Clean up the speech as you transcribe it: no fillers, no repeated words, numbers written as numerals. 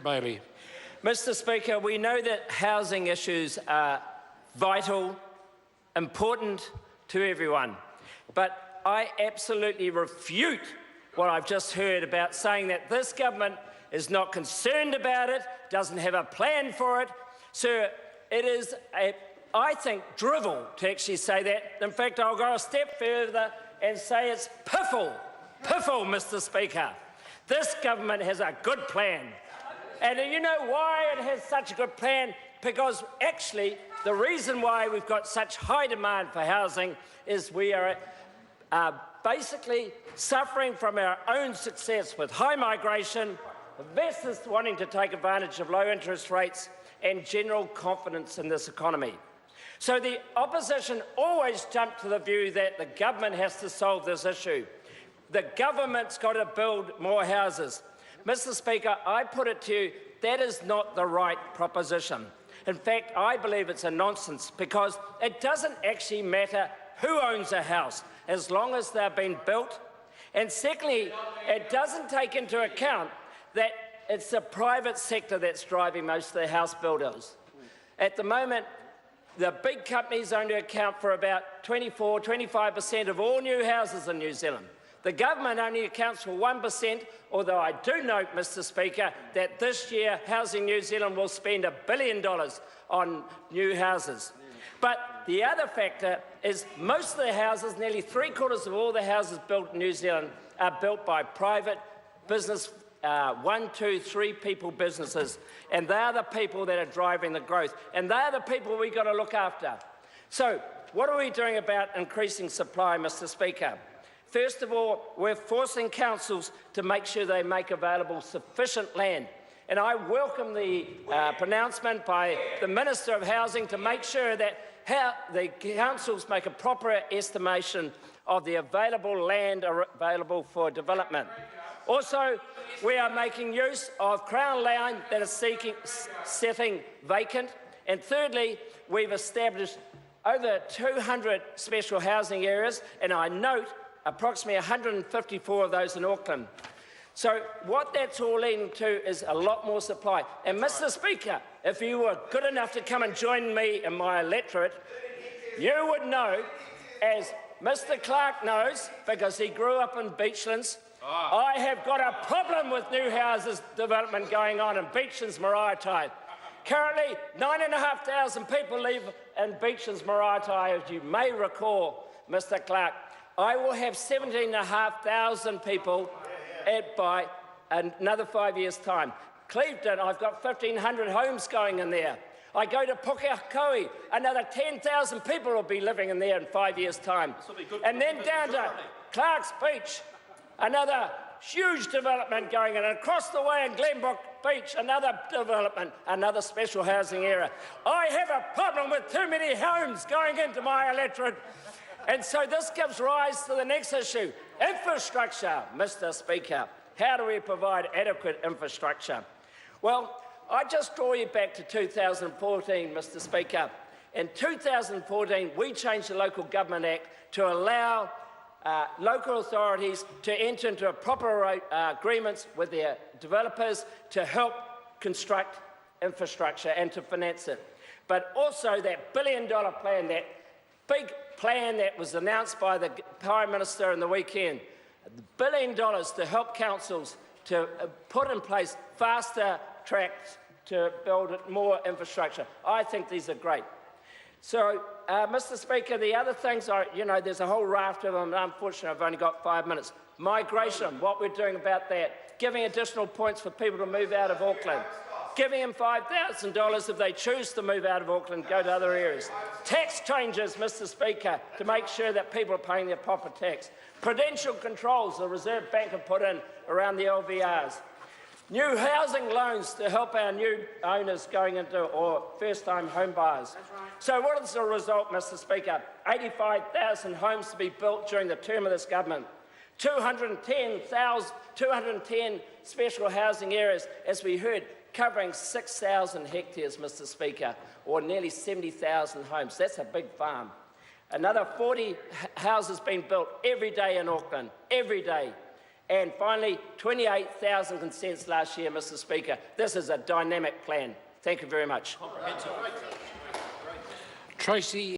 Bailey. Mr Speaker, we know that housing issues are vital, important to everyone, but I absolutely refute what I've just heard about saying that this government is not concerned about it, doesn't have a plan for it. Sir, it is, I think, drivel to actually say that. In fact, I'll go a step further and say it's piffle, Mr Speaker. This government has a good plan. And you know why it has such a good plan? Because actually the reason why we've got such high demand for housing is we are basically suffering from our own success with high migration, investors wanting to take advantage of low interest rates and general confidence in this economy. So the opposition always jump to the view that the government has to solve this issue. The government's got to build more houses. Mr Speaker, I put it to you, that is not the right proposition. In fact, I believe it's a nonsense because it doesn't actually matter who owns a house as long as they're being built. And secondly, it doesn't take into account that it's the private sector that's driving most of the house builders. At the moment, the big companies only account for about 24–25% of all new houses in New Zealand. The government only accounts for 1%, although I do note, Mr Speaker, that this year Housing New Zealand will spend $1 billion on new houses. But the other factor is most of the houses, nearly 3/4 of all the houses built in New Zealand, are built by private business, 1, 2, 3 people businesses, and they are the people that are driving the growth, and they are the people we've got to look after. So what are we doing about increasing supply, Mr Speaker? First of all, we're forcing councils to make sure they make available sufficient land. And I welcome the pronouncement by the Minister of Housing to make sure that the councils make a proper estimation of the available land available for development. Also, we are making use of Crown land that is sitting vacant. And thirdly, we've established over 200 special housing areas, and I note approximately 154 of those in Auckland. So what that's all leading to is a lot more supply. And Mr Speaker, if you were good enough to come and join me in my electorate, you would know, as Mr Clark knows, because he grew up in Beachlands, I have got a problem with new houses development going on in Beachlands, Maraetai. Currently, 9,500 people live in Beachlands, Maraetai, as you may recall, Mr Clark. I will have 17,500 people by another 5 years' time. Clevedon, I've got 1,500 homes going in there. I go to Pukekohe, another 10,000 people will be living in there in 5 years' time. And then down to Clark's Beach, another huge development going in. And across the way in Glenbrook Beach, another development, another special housing area. I have a problem with too many homes going into my electorate. And so this gives rise to the next issue, infrastructure, Mr Speaker. How do we provide adequate infrastructure? Well, I just draw you back to 2014, Mr Speaker. In 2014, we changed the Local Government Act to allow local authorities to enter into proper agreements with their developers to help construct infrastructure and to finance it. But also that $1 billion plan, that big plan that was announced by the Prime Minister in the weekend, $1 billion to help councils to put in place faster tracks to build more infrastructure. I think these are great. So, Mr Speaker, the other things are, there's a whole raft of them, and unfortunately I've only got 5 minutes. Migration, what we're doing about that, giving additional points for people to move out of Auckland, giving them $5,000 if they choose to move out of Auckland, go to other areas. Tax changes, Mr Speaker, to make sure that people are paying their proper tax. Prudential controls the Reserve Bank have put in around the LVRs. New housing loans to help our new owners going into, or first-time home buyers. So what is the result, Mr Speaker? 85,000 homes to be built during the term of this government. 210 special housing areas, as we heard, covering 6,000 hectares, Mr Speaker, or nearly 70,000 homes. That's a big farm. Another 40 houses being built every day in Auckland, every day. And finally, 28,000 consents last year, Mr Speaker. This is a dynamic plan. Thank you very much. Tracy